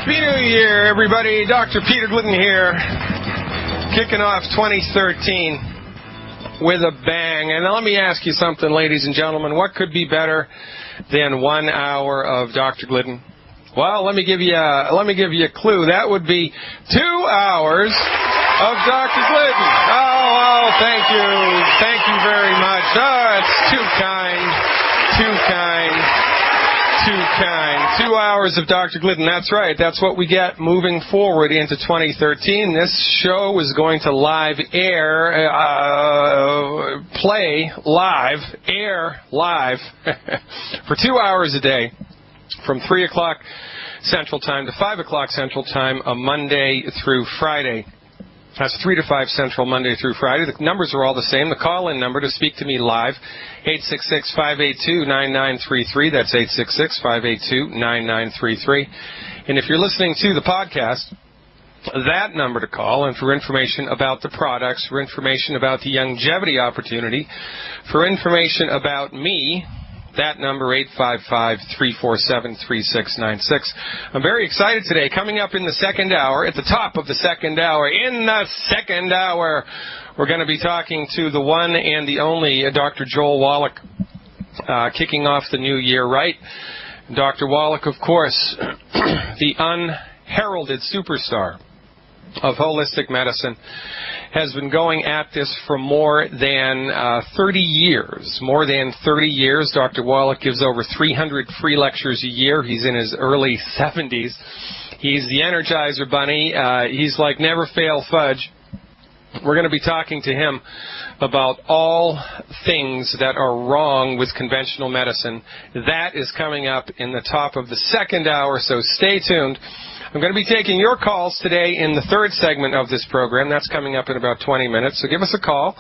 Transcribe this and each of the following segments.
Happy New Year, everybody. Dr. Peter Glidden here, kicking off 2013 with a bang. And let me ask you something, ladies and gentlemen. What could be better than 1 hour of Dr. Glidden? Well, let me give you a clue. That would be 2 hours of Dr. Glidden. Oh, thank you. Thank you very much. Oh, it's too kind. Too kind. 2 hours of Dr. Glidden. That's right. That's what we get moving forward into 2013. This show is going to play live for 2 hours a day from 3 o'clock Central Time to 5 o'clock Central Time, a Monday through Friday. That's 3 to 5 Central, Monday through Friday. The numbers are all the same. The call-in number to speak to me live, 866-582-9933. That's 866-582-9933. And if you're listening to the podcast, that number to call, and for information about the products, for information about the longevity opportunity, for information about me, that number, 855-347-3696. I'm very excited today. Coming up in the second hour, at the top of the second hour, we're going to be talking to the one and the only Dr. Joel Wallach, kicking off the new year right. Dr. Wallach, of course, the unheralded superstar of holistic medicine, has been going at this for more than 30 years. More than 30 years. Dr. Wallach gives over 300 free lectures a year. He's in his early 70s. He's the Energizer Bunny. He's like never fail fudge. We're going to be talking to him about all things that are wrong with conventional medicine. That is coming up in the top of the second hour, so stay tuned. I'm going to be taking your calls today in the third segment of this program. That's coming up in about 20 minutes, so give us a call.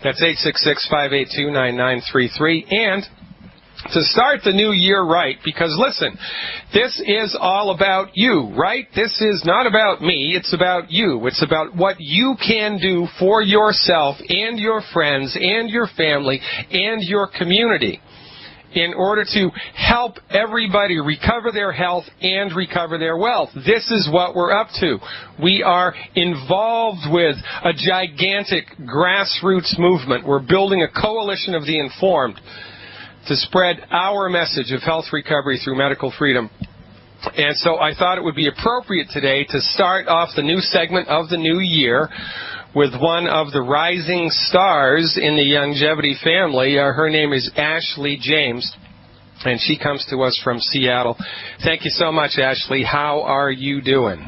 That's 866-582-9933. And to start the new year right, because listen, this is all about you, right? This is not about me, it's about you. It's about what you can do for yourself and your friends and your family and your community in order to help everybody recover their health and recover their wealth. This is what we're up to. We are involved with a gigantic grassroots movement. We're building a coalition of the informed to spread our message of health recovery through medical freedom. And so I thought it would be appropriate today to start off the new segment of the new year with one of the rising stars in the longevity family. Her name is Ashley James, and she comes to us from Seattle. Thank you so much, Ashley. How are you doing?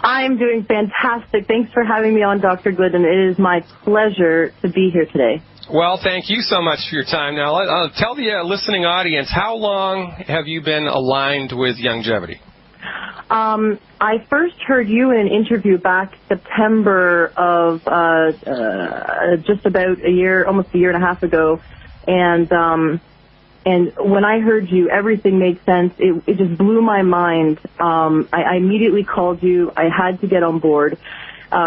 I'm doing fantastic. Thanks for having me on, Dr. Glidden. It is my pleasure to be here today. Well, thank you so much for your time. Now, I'll tell the listening audience, how long have you been aligned with longevity? I first heard you in an interview back September of just about almost a year and a half ago, and when I heard you, everything made sense. It just blew my mind. I immediately called you. I had to get on board.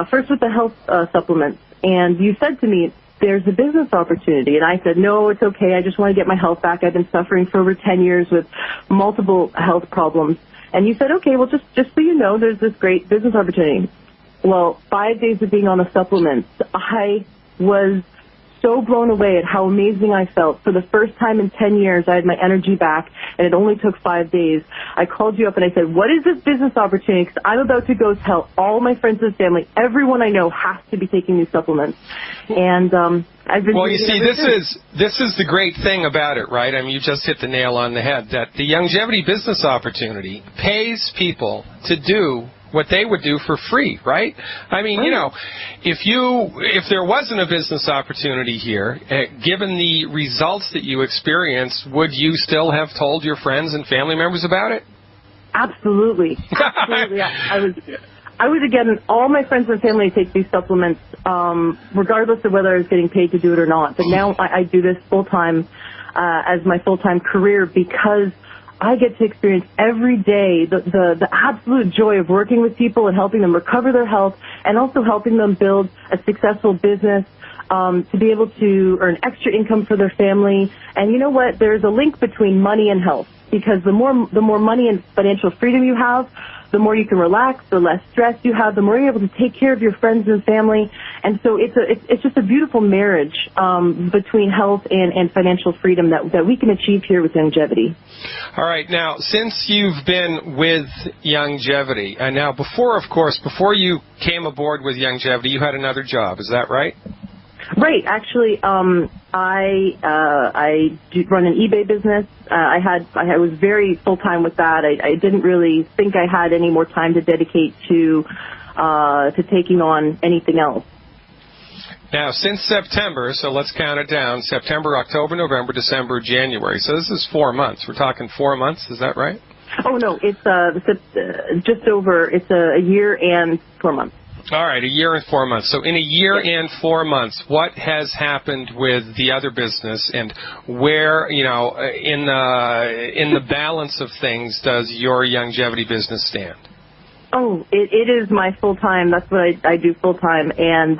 First with the health supplements, and you said to me, there's a business opportunity. And I said, no, it's okay. I just want to get my health back. I've been suffering for over 10 years with multiple health problems. And you said, okay, well, just so you know, there's this great business opportunity. Well, 5 days of being on the supplements, I was so blown away at how amazing I felt. For the first time in 10 years, I had my energy back, and it only took 5 days. I called you up and I said, what is this business opportunity? Because I'm about to go tell all my friends and family, everyone I know has to be taking these supplements. And I've been. Well, you see, this is the great thing about it, right? I mean, you just hit the nail on the head, that the longevity business opportunity pays people to do what they would do for free, right? I mean, you know, if there wasn't a business opportunity here, given the results that you experienced, would you still have told your friends and family members about it? Absolutely. Absolutely. I was again, all my friends and family take these supplements, regardless of whether I was getting paid to do it or not. But now I do this full-time, as my full-time career, because I get to experience every day the absolute joy of working with people and helping them recover their health, and also helping them build a successful business, to be able to earn extra income for their family. And you know what? There's a link between money and health, because the more money and financial freedom you have, the more you can relax, the less stress you have, the more you're able to take care of your friends and family. And so it's just a beautiful marriage between health and financial freedom that we can achieve here with Youngevity. All right. Now, since you've been with Youngevity, and now before you came aboard with Youngevity, you had another job. Is that right? Right. Actually, I do run an eBay business. I was very full time with that. I didn't really think I had any more time to dedicate to taking on anything else. Now, since September, so let's count it down: September, October, November, December, January. So this is 4 months. We're talking 4 months. Is that right? Oh no, it's just over. It's a year and 4 month. All right, a year and 4 months. So in a year and 4 months, what has happened with the other business, and where, you know, in the balance of things does your Youngevity business stand? Oh, it is my full time. That's what I do full time, and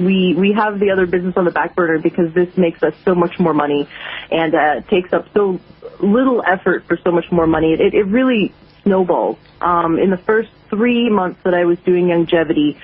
we have the other business on the back burner because this makes us so much more money, and takes up so little effort for so much more money. It really snowballs. In the first 3 months that I was doing Youngevity,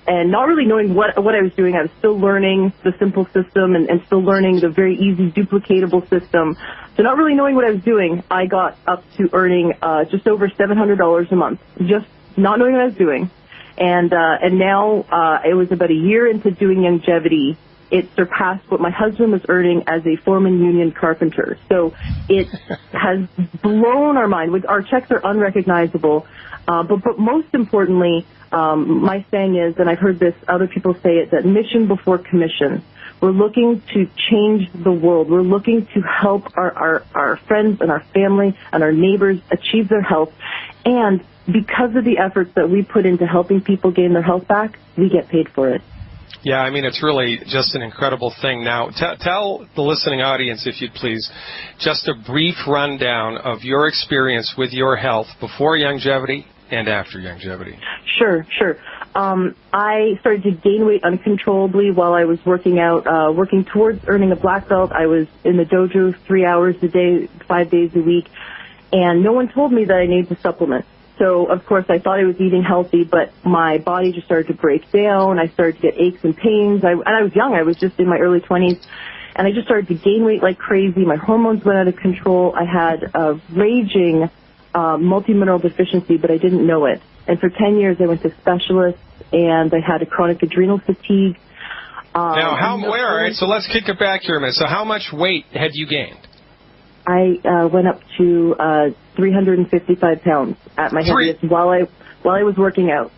and not really knowing what I was doing, I was still learning the simple system and still learning the very easy duplicatable system. So not really knowing what I was doing, I got up to earning just over $700 a month, just not knowing what I was doing. And now it was about a year into doing Youngevity, it surpassed what my husband was earning as a foreman union carpenter. So it has blown our mind. Our checks are unrecognizable. But most importantly, my saying is, and I've heard this, other people say it, that mission before commission. We're looking to change the world. We're looking to help our friends and our family and our neighbors achieve their health. And because of the efforts that we put into helping people gain their health back, we get paid for it. Yeah, I mean, it's really just an incredible thing. Now, tell the listening audience, if you'd please, just a brief rundown of your experience with your health before Youngevity and after Youngevity. Sure. I started to gain weight uncontrollably while I was working out, working towards earning a black belt. I was in the dojo 3 hours a day, 5 days a week, and no one told me that I needed to supplement. So, of course, I thought I was eating healthy, but my body just started to break down. I started to get aches and pains. And I was young. I was just in my early 20s. And I just started to gain weight like crazy. My hormones went out of control. I had a raging multi-mineral deficiency, but I didn't know it. And for 10 years, I went to specialists, and I had a chronic adrenal fatigue. All right, so let's kick it back here a minute. So how much weight had you gained? I went up to 355 pounds at my heaviest while I was working out.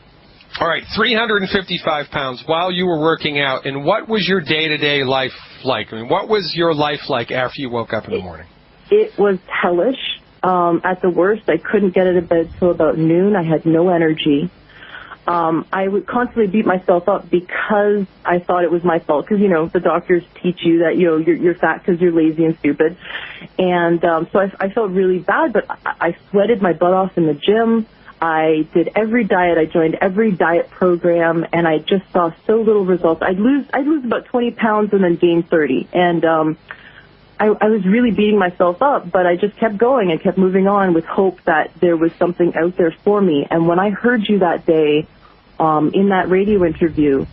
All right, 355 pounds while you were working out. And what was your day-to-day life like? I mean, what was your life like after you woke up in the morning? It was hellish. At the worst, I couldn't get out of bed till about noon. I had no energy. I would constantly beat myself up because I thought it was my fault. Because, you know, the doctors teach you that, you know, you're fat because you're lazy and stupid. And so I felt really bad, but I sweated my butt off in the gym. I did every diet. I joined every diet program, and I just saw so little results. I'd lose about 20 pounds and then gain 30. And I was really beating myself up, but I just kept going and kept moving on with hope that there was something out there for me. And when I heard you that day in that radio interview,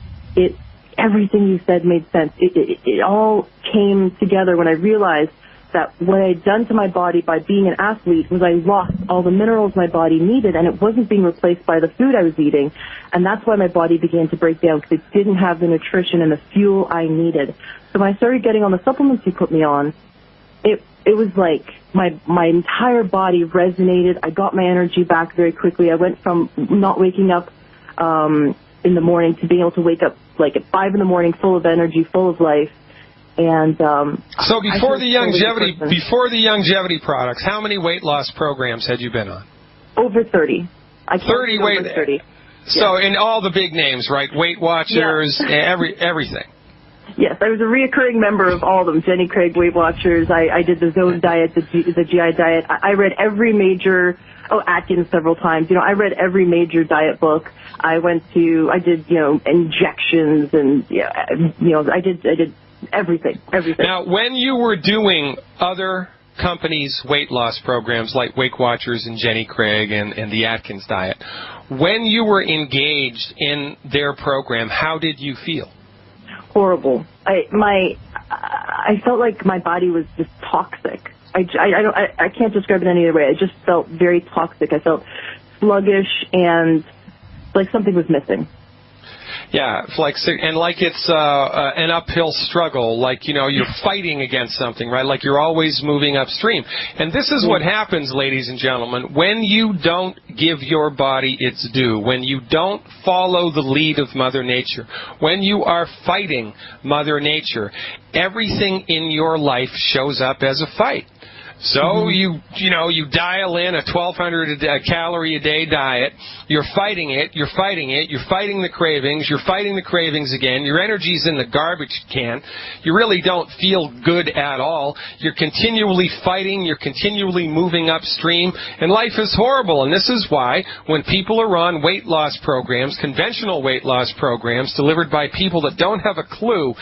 everything you said made sense. It all came together when I realized that what I had done to my body by being an athlete was I lost all the minerals my body needed, and it wasn't being replaced by the food I was eating. And that's why my body began to break down, because it didn't have the nutrition and the fuel I needed. So when I started getting on the supplements you put me on, it was like my entire body resonated. I got my energy back very quickly. I went from not waking up in the morning to being able to wake up like at 5 in the morning full of energy, full of life. And so before the Youngevity products, how many weight loss programs had you been on? Over 30. 30 weight. 30. So in all the big names, right? Weight Watchers, everything. Yes, I was a reoccurring member of all of them. Jenny Craig, Weight Watchers. I did the Zone diet, the GI diet. I read every major. Atkins several times. You know, I read every major diet book. I did, you know, injections and, you know, I did everything. Now, when you were doing other companies' weight loss programs like Weight Watchers and Jenny Craig and the Atkins diet. When you were engaged in their program, how did you feel? Horrible. I felt like my body was just toxic. I can't describe it any other way. I just felt very toxic. I felt sluggish and like something was missing. Yeah, it's an uphill struggle, like, you're fighting against something, right? Like you're always moving upstream. And this is what happens, ladies and gentlemen, when you don't give your body its due, when you don't follow the lead of Mother Nature, when you are fighting Mother Nature, everything in your life shows up as a fight. So you dial in a 1,200 calorie a day diet. You're fighting it. You're fighting the cravings. You're fighting the cravings again. Your energy's in the garbage can. You really don't feel good at all. You're continually fighting. You're continually moving upstream. And life is horrible. And this is why when people are on weight loss programs, conventional weight loss programs delivered by people that don't have a clue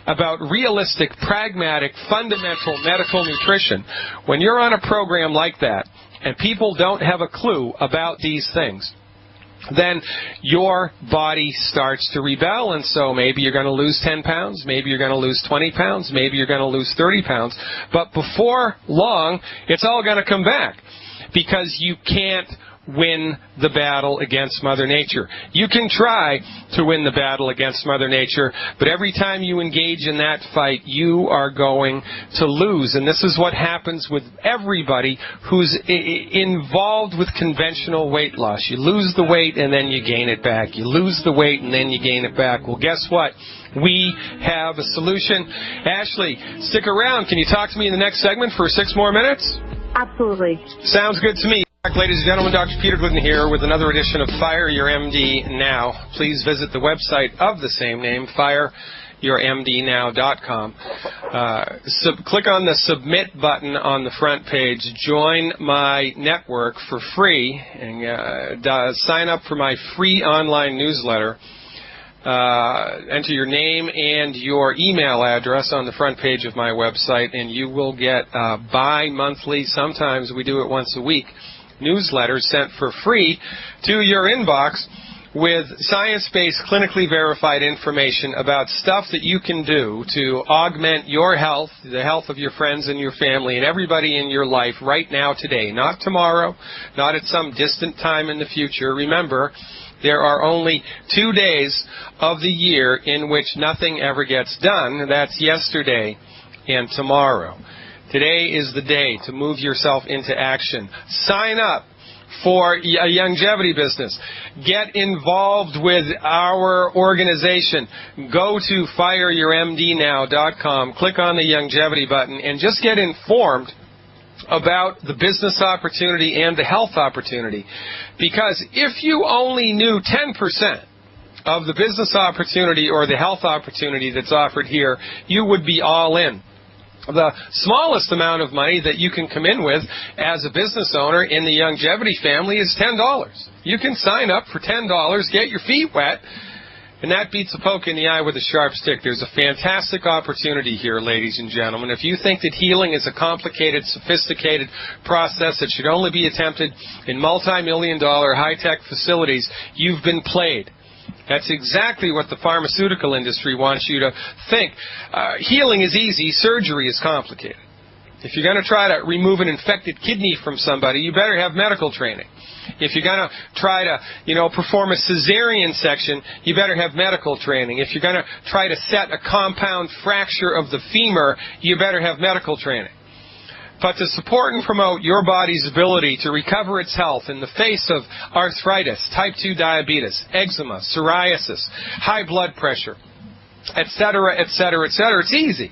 about realistic, pragmatic, fundamental medical nutrition, when you're on a program like that and people don't have a clue about these things, then your body starts to rebel, and so maybe you're going to lose 10 pounds, maybe you're going to lose 20 pounds, maybe you're going to lose 30 pounds, but before long, it's all going to come back because you can't win the battle against Mother Nature. You can try to win the battle against Mother Nature, but every time you engage in that fight, you are going to lose. And this is what happens with everybody who's involved with conventional weight loss. You lose the weight and then you gain it back. You lose the weight and then you gain it back. Well, guess what? We have a solution. Ashley, stick around. Can you talk to me in the next segment for 6 more minutes? Absolutely. Sounds good to me. Ladies and gentlemen, Dr. Peter Glidden here with another edition of Fire Your MD Now. Please visit the website of the same name, fireyourmdnow.com. Click on the Submit button on the front page. Join my network for free and sign up for my free online newsletter. Enter your name and your email address on the front page of my website, and you will get bi-monthly, sometimes we do it once a week, newsletters sent for free to your inbox with science-based, clinically verified information about stuff that you can do to augment your health, the health of your friends and your family and everybody in your life right now, today, not tomorrow, not at some distant time in the future. Remember, there are only 2 days of the year in which nothing ever gets done. That's yesterday and tomorrow. Today is the day to move yourself into action. Sign up for a longevity business. Get involved with our organization. Go to fireyourmdnow.com, click on the longevity button, and just get informed about the business opportunity and the health opportunity. Because if you only knew 10% of the business opportunity or the health opportunity that's offered here, you would be all in. The smallest amount of money that you can come in with as a business owner in the longevity family is $10. You can sign up for $10, get your feet wet, and that beats a poke in the eye with a sharp stick. There's a fantastic opportunity here, ladies and gentlemen. If you think that healing is a complicated, sophisticated process that should only be attempted in multi-million-dollar high-tech facilities, you've been played. That's exactly what the pharmaceutical industry wants you to think. Healing is easy, surgery is complicated. If you're going to try to remove an infected kidney from somebody, you better have medical training. If you're going to try to, perform a cesarean section, you better have medical training. If you're going to try to set a compound fracture of the femur, you better have medical training. But to support and promote your body's ability to recover its health in the face of arthritis, type 2 diabetes, eczema, psoriasis, high blood pressure, etc., etc., etc., it's easy.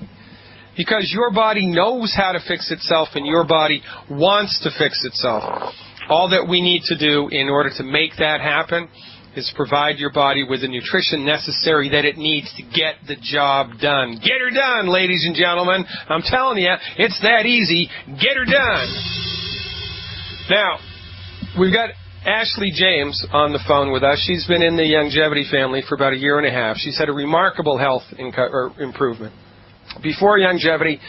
Because your body knows how to fix itself and your body wants to fix itself. All that we need to do in order to make that happen is provide your body with the nutrition necessary that it needs to get the job done. Get her done, ladies and gentlemen. I'm telling you, it's that easy. Get her done. Now, we've got Ashley James on the phone with us. She's been in the longevity family for about 1.5 years. She's had a remarkable health improvement. Before longevity,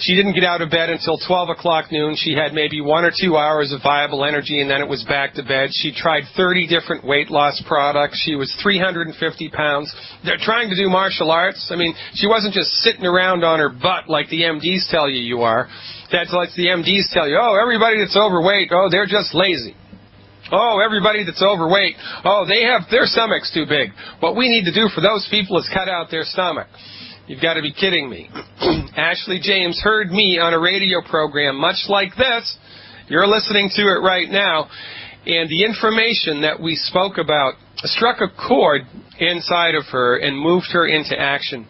She didn't get out of bed until 12 o'clock noon. She had maybe 1 or 2 hours of viable energy, and then it was back to bed. She tried 30 different weight loss products. She was 350 pounds. They're trying to do martial arts. I mean, she wasn't just sitting around on her butt like the MDs tell you are. That's like the MDs tell you, oh, everybody that's overweight, oh, they're just lazy. Oh, everybody that's overweight, oh, they have their stomach's too big. What we need to do for those people is cut out their stomach. You've got to be kidding me. Ashley James heard me on a radio program much like this. You're listening to it right now. And the information that we spoke about struck a chord inside of her and moved her into action.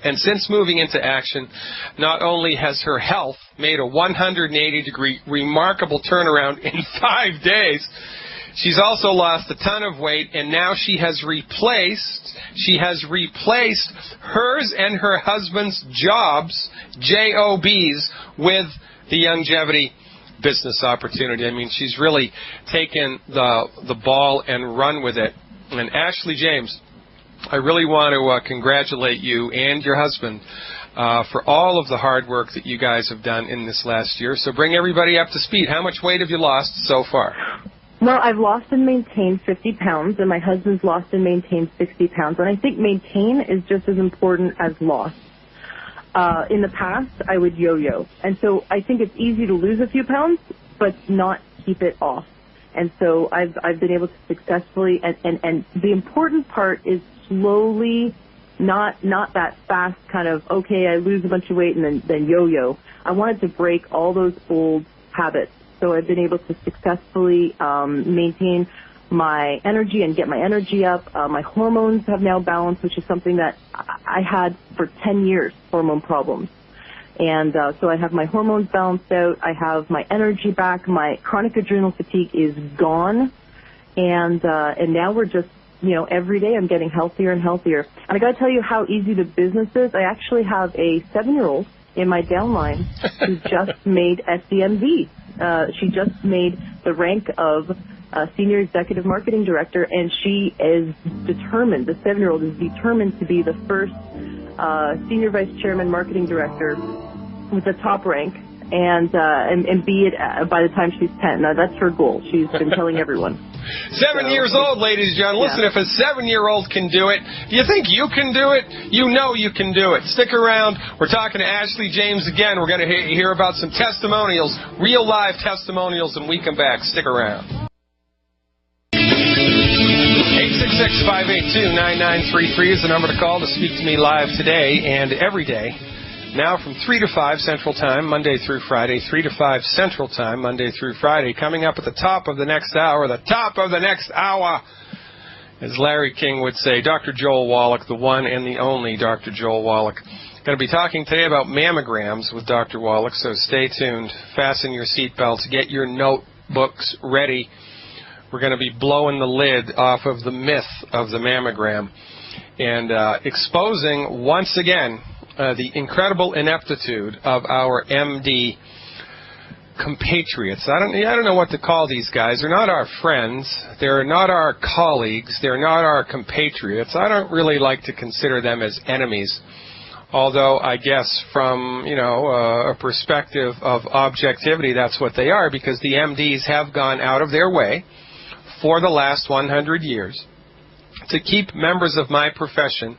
And since moving into action, not only has her health made a 180-degree remarkable turnaround in 5 days, she's also lost a ton of weight, and now she has replaced hers and her husband's jobs, JOBs, with the longevity business opportunity. I mean, she's really taken the ball and run with it. And Ashley James, I really want to congratulate you and your husband for all of the hard work that you guys have done in this last year. So bring everybody up to speed. How much weight have you lost so far? Well, I've lost and maintained 50 pounds, and my husband's lost and maintained 60 pounds. And I think maintain is just as important as loss. In the past, I would yo-yo. And so I think it's easy to lose a few pounds, but not keep it off. And so I've been able to successfully, and the important part is slowly, not that fast kind of, okay, I lose a bunch of weight and then yo-yo. I wanted to break all those old habits. So I've been able to successfully maintain my energy and get my energy up. My hormones have now balanced, which is something that I had for 10 years, hormone problems. And so I have my hormones balanced out. I have my energy back. My chronic adrenal fatigue is gone. And now we're just, every day I'm getting healthier and healthier. And I got to tell you how easy the business is. I actually have a 7-year-old in my downline who just made SDMD. She just made the rank of Senior Executive Marketing Director, and she is determined, the 7-year-old is determined to be the first Senior Vice Chairman Marketing Director with the top rank, and be it by the time she's 10. Now, that's her goal. She's been telling everyone. 7 years old, ladies and gentlemen. Listen, if a 7-year-old can do it, do you think you can do it? You know you can do it. Stick around. We're talking to Ashley James again. We're going to hear about some testimonials, real live testimonials, when we come back. Stick around. 866-582-9933 is the number to call to speak to me live today and every day. Now from 3 to 5 Central Time, Monday through Friday, 3 to 5 Central Time, Monday through Friday. Coming up at the top of the next hour, as Larry King would say, Dr. Joel Wallach, the one and the only Dr. Joel Wallach. Going to be talking today about mammograms with Dr. Wallach, so stay tuned. Fasten your seatbelts. Get your notebooks ready. We're going to be blowing the lid off of the myth of the mammogram and exposing once again the incredible ineptitude of our MD compatriots. I don't know what to call these guys. They're not our friends. They're not our colleagues. They're not our compatriots. I don't really like to consider them as enemies, although I guess from, a perspective of objectivity, that's what they are, because the MDs have gone out of their way for the last 100 years to keep members of my profession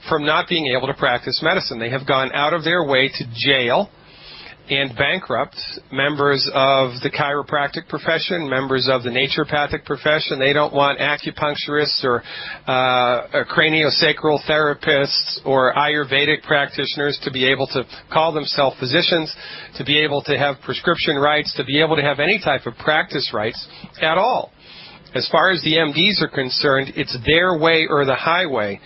from not being able to practice medicine. They have gone out of their way to jail and bankrupt members of the chiropractic profession, members of the naturopathic profession. They don't want acupuncturists or craniosacral therapists or Ayurvedic practitioners to be able to call themselves physicians, to be able to have prescription rights, to be able to have any type of practice rights at all. As far as the MDs are concerned, it's their way or the highway.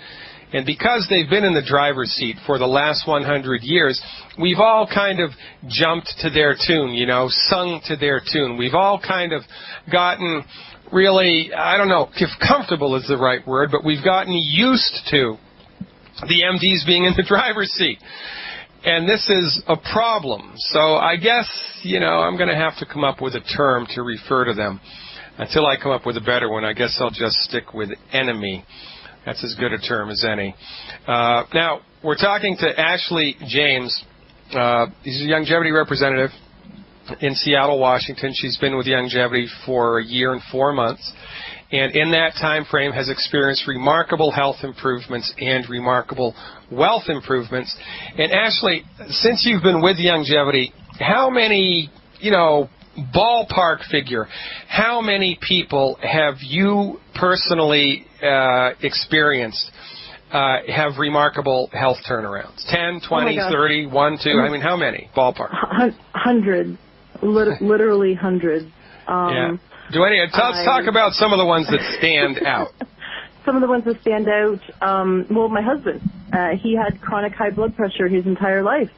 And because they've been in the driver's seat for the last 100 years, we've all kind of jumped to their tune, sung to their tune. We've all kind of gotten really, I don't know if comfortable is the right word, but we've gotten used to the MDs being in the driver's seat. And this is a problem. So I guess, I'm going to have to come up with a term to refer to them. Until I come up with a better one, I guess I'll just stick with enemy. That's as good a term as any. Now, we're talking to Ashley James, He's a longevity representative in Seattle, Washington. She's been with Longevity for a year and 4 months, and in that time frame has experienced remarkable health improvements and remarkable wealth improvements. And Ashley, since you've been with Longevity, how many, ballpark figure, how many people have you personally experienced have remarkable health turnarounds? 10, 20, 30, 1, 2, I mean, how many? Ballpark. Hundreds. Literally hundreds. Yeah. Let's talk about some of the ones that stand out. Some of the ones that stand out, well, my husband, he had chronic high blood pressure his entire life.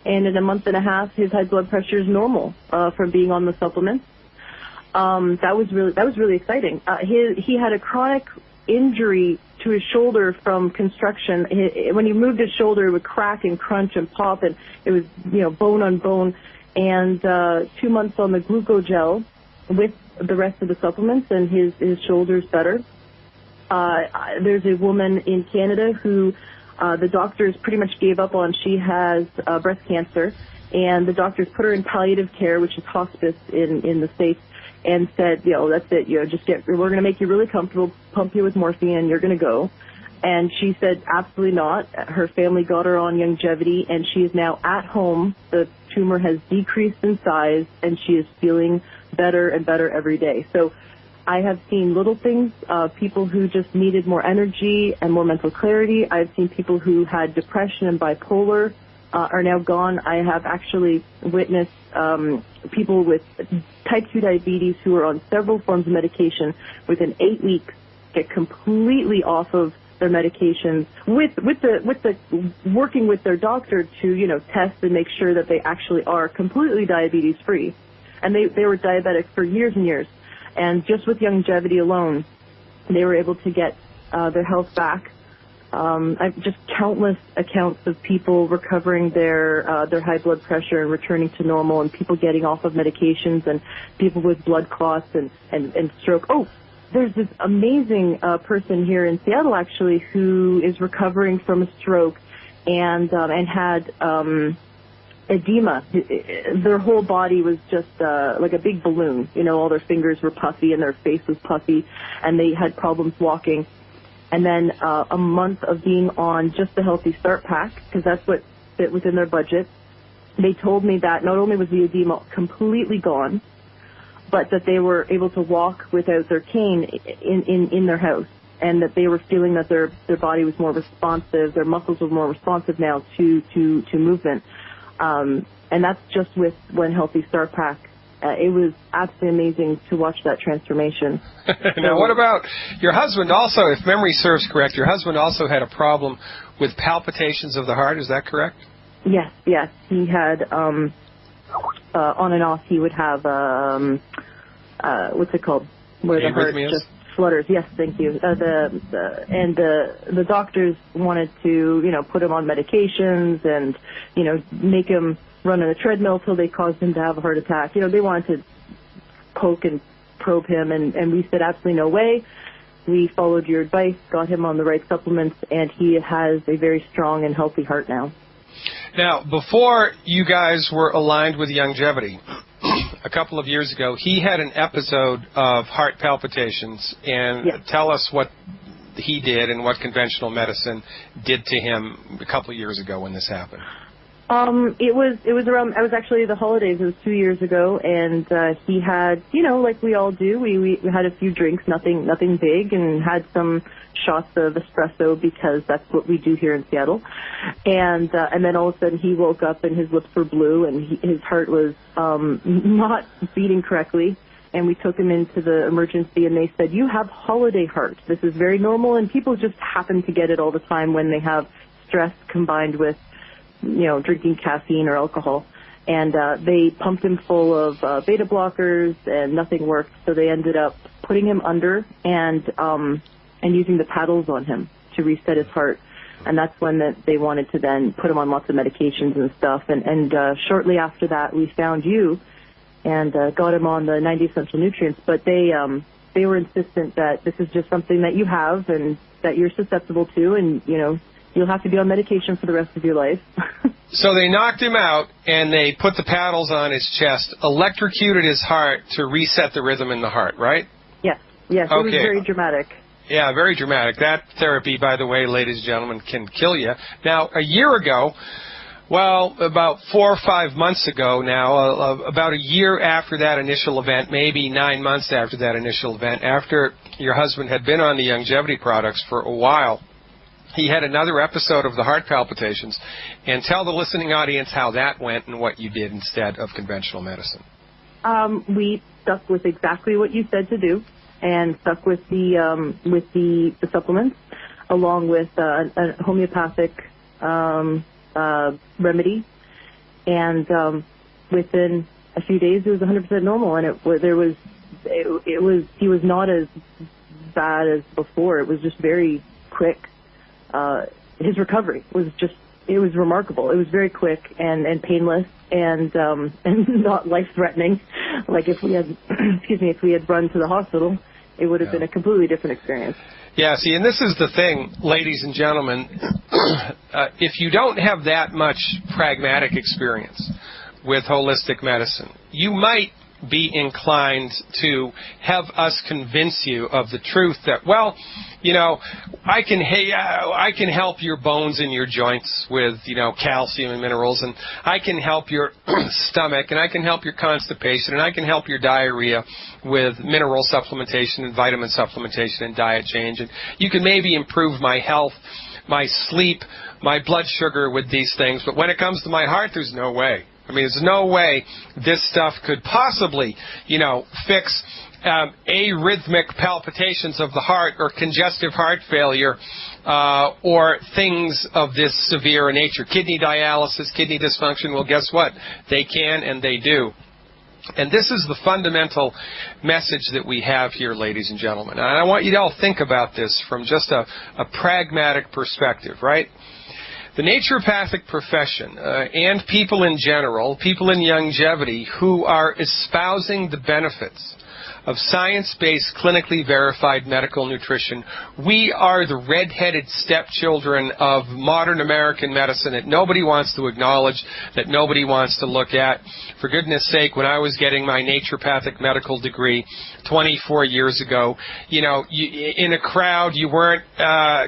And in a month and a half, his high blood pressure is normal from being on the supplements. That was really exciting. He had a chronic injury to his shoulder from construction. When he moved his shoulder, it would crack and crunch and pop, and it was bone on bone. And 2 months on the glucogel with the rest of the supplements, and his shoulder's better. There's a woman in Canada who the doctors pretty much gave up on. She has breast cancer, and the doctors put her in palliative care, which is hospice in the States, and said, that's it, we're going to make you really comfortable, pump you with morphine, and you're going to go. And she said, absolutely not. Her family got her on Longevity, and she is now at home. The tumor has decreased in size, and she is feeling better and better every day. So I have seen little things, people who just needed more energy and more mental clarity. I've seen people who had depression and bipolar are now gone. I have actually witnessed people with type 2 diabetes who are on several forms of medication within 8 weeks get completely off of their medications with the working with their doctor to test and make sure that they actually are completely diabetes free, and they were diabetic for years and years, and just with Longevity alone they were able to get their health back. I've just countless accounts of people recovering their high blood pressure and returning to normal, and people getting off of medications, and people with blood clots and stroke. Oh, there's this amazing person here in Seattle, actually, who is recovering from a stroke and had edema. Their whole body was just like a big balloon. All their fingers were puffy and their face was puffy, and they had problems walking. And then a month of being on just the Healthy Start Pack, because that's what fit within their budget. They told me that not only was the edema completely gone, but that they were able to walk without their cane in their house, and that they were feeling that their body was more responsive, their muscles were more responsive now to movement. And that's just with one Healthy Start Pack. It was absolutely amazing to watch that transformation. Now, what about your husband also? If memory serves correct, your husband also had a problem with palpitations of the heart. Is that correct? Yes. He had, on and off, he would have, what's it called? Where the heart just flutters. Yes, thank you. The doctors wanted to, put him on medications and, make him run on a treadmill till they caused him to have a heart attack. They wanted to poke and probe him, and we said absolutely no way. We followed your advice, got him on the right supplements, and he has a very strong and healthy heart now. Now, before you guys were aligned with Longevity, a couple of years ago, he had an episode of heart palpitations, and tell us what he did and what conventional medicine did to him a couple of years ago when this happened. It was around, it was actually the holidays, it was 2 years ago, and he had, like we all do, we had a few drinks, nothing big, and had some shots of espresso because that's what we do here in Seattle. And then all of a sudden he woke up and his lips were blue and his heart was not beating correctly. And we took him into the emergency, and they said, you have holiday heart. This is very normal, and people just happen to get it all the time when they have stress combined with drinking caffeine or alcohol. And they pumped him full of beta blockers, and nothing worked. So they ended up putting him under and using the paddles on him to reset his heart. And that's when they wanted to then put him on lots of medications and stuff. And shortly after that, we found you and got him on the 90 essential nutrients. But they were insistent that this is just something that you have and that you're susceptible to, and you'll have to be on medication for the rest of your life. So they knocked him out, and they put the paddles on his chest, electrocuted his heart to reset the rhythm in the heart, right? Yes, yes, it was very dramatic. Yeah, very dramatic. That therapy, by the way, ladies and gentlemen, can kill you. Now, a year ago, well, about 4 or 5 months ago now, about a year after that initial event, maybe 9 months after that initial event, after your husband had been on the longevity products for a while, he had another episode of the heart palpitations. And tell the listening audience how that went and what you did instead of conventional medicine. We stuck with exactly what you said to do, and stuck with the supplements, along with a homeopathic remedy. And within a few days, it was 100% normal, and he was not as bad as before. It was just very quick. His recovery was it was remarkable. It was very quick and painless and not life-threatening. Like if we had, if we had run to the hospital, it would have been a completely different experience. Yeah, see, and this is the thing, ladies and gentlemen. If you don't have that much pragmatic experience with holistic medicine, you might be inclined to have us convince you of the truth that, well, you know, I can help your bones and your joints with, you know, calcium and minerals, and I can help your stomach, and I can help your constipation, and I can help your diarrhea with mineral supplementation and vitamin supplementation and diet change, and you can maybe improve my health, my sleep, my blood sugar with these things, but when it comes to my heart, there's no way. I mean, there's no way this stuff could possibly, you know, fix arrhythmic palpitations of the heart or congestive heart failure or things of this severe nature. Kidney dialysis, kidney dysfunction, well, guess what? They can and they do. And this is the fundamental message that we have here, ladies and gentlemen. And I want you to all think about this from just a pragmatic perspective, right? The naturopathic profession and people in general, people in longevity who are espousing the benefits of science-based, clinically verified medical nutrition, we are the red-headed stepchildren of modern American medicine that nobody wants to acknowledge, that nobody wants to look at. For goodness sake, when I was getting my naturopathic medical degree 24 years ago, you know, in a crowd, you weren't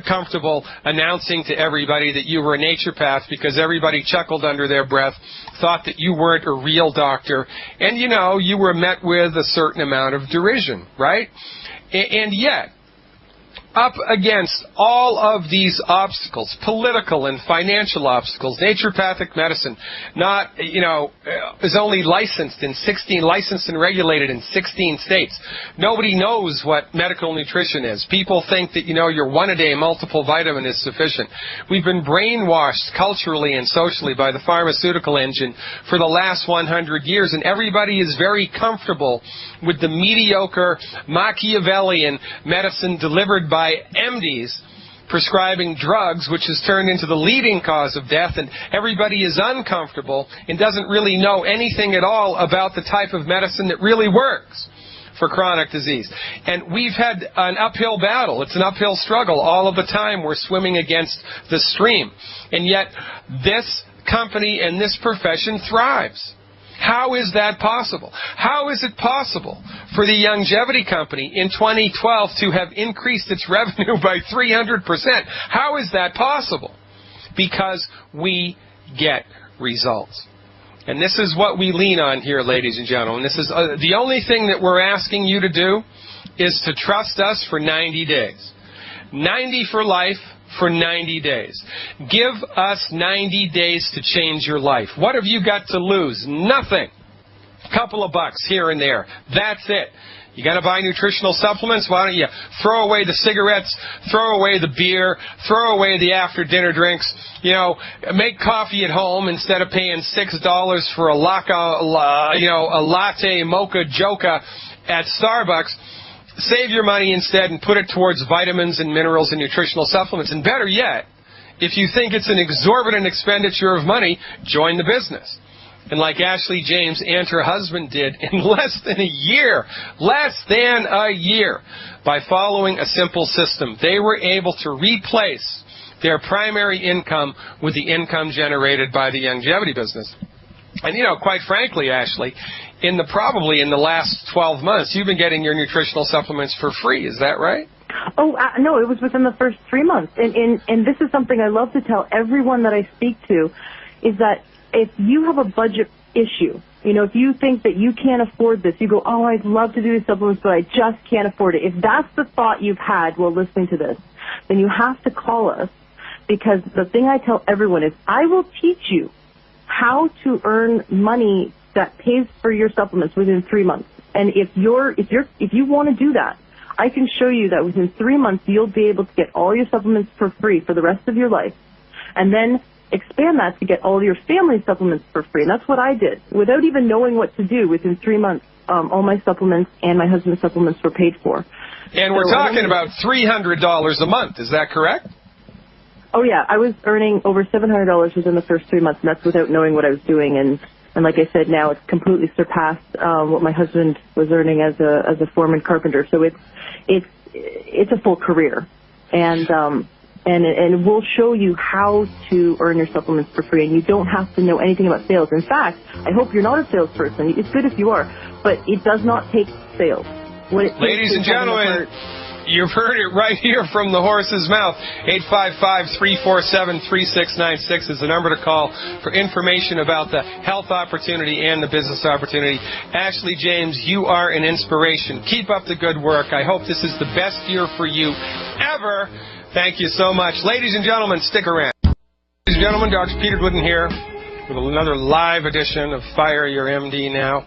comfortable announcing to everybody that you were a naturopath because everybody chuckled under their breath, thought that you weren't a real doctor, and, you know, you were met with a certain amount of derision, right? And yet, up against all of these obstacles, political and financial obstacles, naturopathic medicine is only licensed and regulated in 16 states. Nobody knows what medical nutrition is. People think that, you know, your one-a-day multiple vitamin is sufficient. We've been brainwashed culturally and socially by the pharmaceutical engine for the last 100 years, and everybody is very comfortable with the mediocre Machiavellian medicine delivered by MDs prescribing drugs, which has turned into the leading cause of death, and everybody is uncomfortable and doesn't really know anything at all about the type of medicine that really works for chronic disease. And we've had an uphill battle. It's an uphill struggle all of the time. We're swimming against the stream. And yet this company and this profession thrives. How is that possible? How is it possible for the longevity company in 2012 to have increased its revenue by 300%? How is that possible? Because we get results. And this is what we lean on here, ladies and gentlemen. This is the only thing that we're asking you to do is to trust us for 90 days. 90 for life. For 90 days. Give us 90 days to change your life. What have you got to lose? Nothing. A couple of bucks here and there. That's it. You got to buy nutritional supplements? Why don't you throw away the cigarettes, throw away the beer, throw away the after-dinner drinks, you know, make coffee at home instead of paying $6 for a latte mocha joca at Starbucks. Save your money instead and put it towards vitamins and minerals and nutritional supplements. And better yet, if you think it's an exorbitant expenditure of money, join the business. And like Ashley James and her husband did in less than a year, by following a simple system, they were able to replace their primary income with the income generated by the longevity business. And, quite frankly, Ashley, probably in the last 12 months, you've been getting your nutritional supplements for free. Is that right? Oh, no, it was within the first 3 months. And this is something I love to tell everyone that I speak to, is that if you have a budget issue, if you think that you can't afford this, you go, oh, I'd love to do these supplements, but I just can't afford it. If that's the thought you've had while listening to this, then you have to call us, because the thing I tell everyone is I will teach you how to earn money that pays for your supplements within 3 months. And if you want to do that, I can show you that within 3 months you'll be able to get all your supplements for free for the rest of your life, and then expand that to get all your family supplements for free. And that's what I did. Without even knowing what to do, within 3 months, all my supplements and my husband's supplements were paid for. And we're talking about $300 a month. Is that correct? Oh, yeah. I was earning over $700 within the first 3 months, and that's without knowing what I was doing. And like I said, now it's completely surpassed what my husband was earning as a foreman carpenter. So it's a full career. And we'll show you how to earn your supplements for free, and you don't have to know anything about sales. In fact, I hope you're not a salesperson. It's good if you are, but it does not take sales. Ladies and gentlemen, you've heard it right here from the horse's mouth. 855-347-3696 is the number to call for information about the health opportunity and the business opportunity. Ashley James, you are an inspiration. Keep up the good work. I hope this is the best year for you ever. Thank you so much. Ladies and gentlemen, stick around. Ladies and gentlemen, Dr. Peter Glidden here with another live edition of Fire Your MD Now,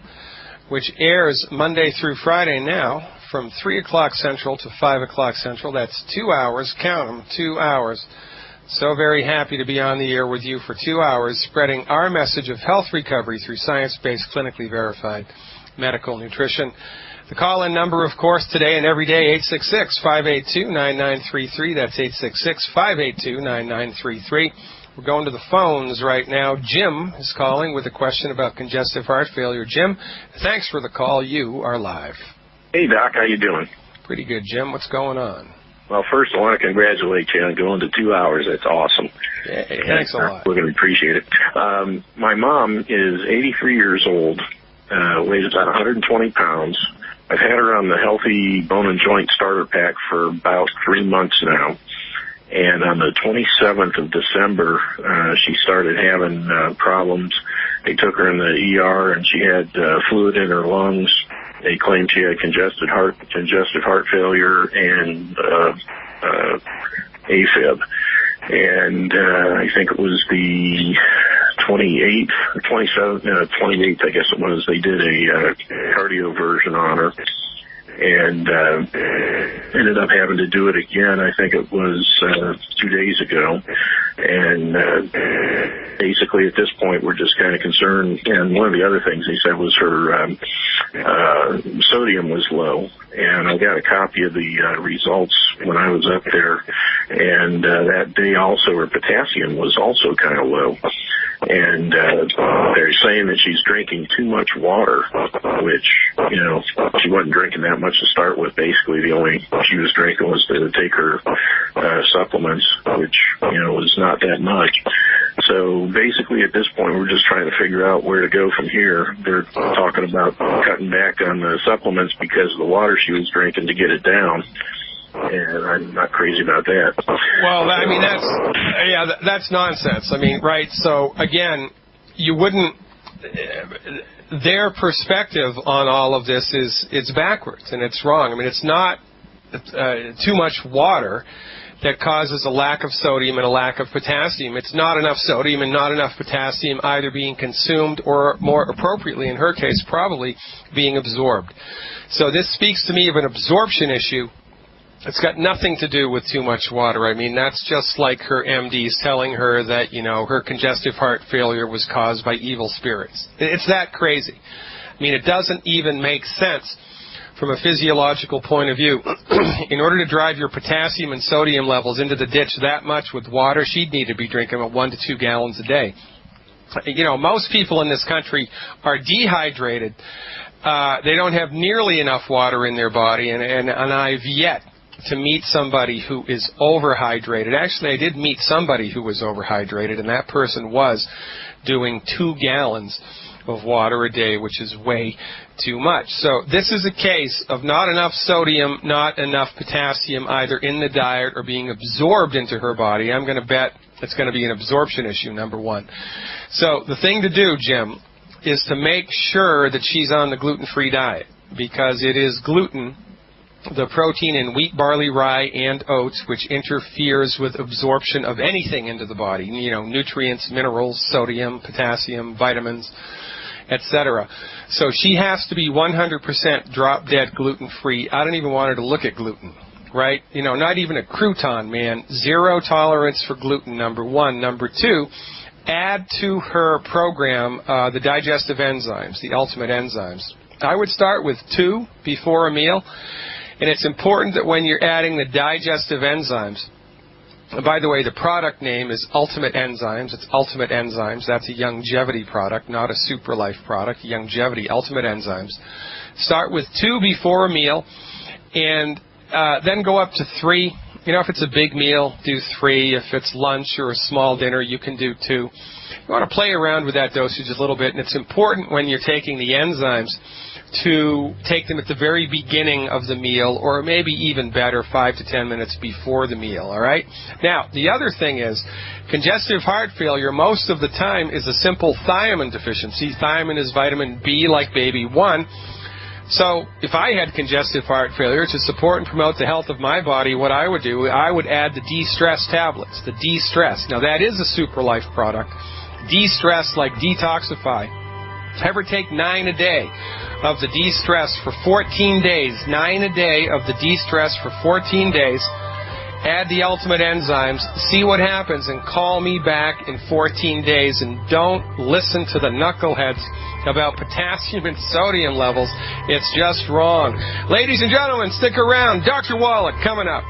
which airs Monday through Friday now from 3 o'clock Central to 5 o'clock Central. That's 2 hours. Count them, 2 hours. So very happy to be on the air with you for 2 hours, spreading our message of health recovery through science-based, clinically verified medical nutrition. The call-in number, of course, today and every day, 866-582-9933. That's 866-582-9933. We're going to the phones right now. Jim is calling with a question about congestive heart failure. Jim, thanks for the call. You are live. Hey, Doc. How you doing? Pretty good, Jim. What's going on? Well, first, I want to congratulate you on going to 2 hours. That's awesome. Hey, thanks a lot. We're going to appreciate it. My mom is 83 years old, weighs about 120 pounds. I've had her on the Healthy Bone and Joint Starter Pack for about 3 months now. And on the 27th of December, she started having problems. They took her in the ER, and she had fluid in her lungs. They claimed she had congestive heart failure and AFib. And I think it was the 28th or 28th, I guess it was. They did a cardioversion on her, and ended up having to do it again. I think it was 2 days ago. And basically at this point we're just kind of concerned. And one of the other things he said was her sodium was low. And I got a copy of the results when I was up there. And that day also her potassium was also kind of low. And they're saying that she's drinking too much water, which, she wasn't drinking that much to start with. Basically, the only she was drinking was to take her supplements, which, was not that much. So basically at this point, we're just trying to figure out where to go from here. They're talking about cutting back on the supplements because of the water she was drinking to get it down. And I'm not crazy about that. Well, I mean, that's nonsense. I mean, right? So, again, you wouldn't... Their perspective on all of this it's backwards, and it's wrong. I mean, it's not too much water that causes a lack of sodium and a lack of potassium. It's not enough sodium and not enough potassium either being consumed or, more appropriately in her case, probably being absorbed. So this speaks to me of an absorption issue. It's got nothing to do with too much water. I mean, that's just like her MDs telling her that, her congestive heart failure was caused by evil spirits. It's that crazy. I mean, it doesn't even make sense from a physiological point of view. In order to drive your potassium and sodium levels into the ditch that much with water, she'd need to be drinking 1 to 2 gallons a day. Most people in this country are dehydrated. They don't have nearly enough water in their body, and I've yet to meet somebody who is overhydrated. Actually, I did meet somebody who was overhydrated, and that person was doing 2 gallons of water a day, which is way too much. So this is a case of not enough sodium, not enough potassium either in the diet or being absorbed into her body. I'm going to bet it's going to be an absorption issue, number one. So the thing to do, Jim, is to make sure that she's on the gluten-free diet, because it is gluten, the protein in wheat, barley, rye, and oats, which interferes with absorption of anything into the body, you know, nutrients, minerals, sodium, potassium, vitamins, etc. So she has to be 100% drop-dead gluten-free. I don't even want her to look at gluten, right? You know, not even a crouton, man. Zero tolerance for gluten, number one. Number two, add to her program the digestive enzymes, the ultimate enzymes. I would start with 2 before a meal. And it's important that when you're adding the digestive enzymes, and by the way, the product name is Ultimate Enzymes. It's Ultimate Enzymes. That's a longevity product, not a Super Life product. Longevity, Ultimate Enzymes. Start with 2 before a meal, and then go up to 3. You know, if it's a big meal, do 3. If it's lunch or a small dinner, you can do 2. You want to play around with that dosage a little bit, and it's important when you're taking the enzymes to take them at the very beginning of the meal, or maybe even better, 5 to 10 minutes before the meal, all right? Now, the other thing is, congestive heart failure most of the time is a simple thiamine deficiency. Thiamine is vitamin B like baby 1. So if I had congestive heart failure, to support and promote the health of my body, what I would do, I would add the de-stress tablets, the de-stress. Now, that is a Super Life product. De-stress like detoxify. Ever take 9 a day of the de-stress for 14 days, 9 a day of the de-stress for 14 days, add the ultimate enzymes, see what happens, and call me back in 14 days, and don't listen to the knuckleheads about potassium and sodium levels. It's just wrong. Ladies and gentlemen, stick around. Dr. Wallach coming up.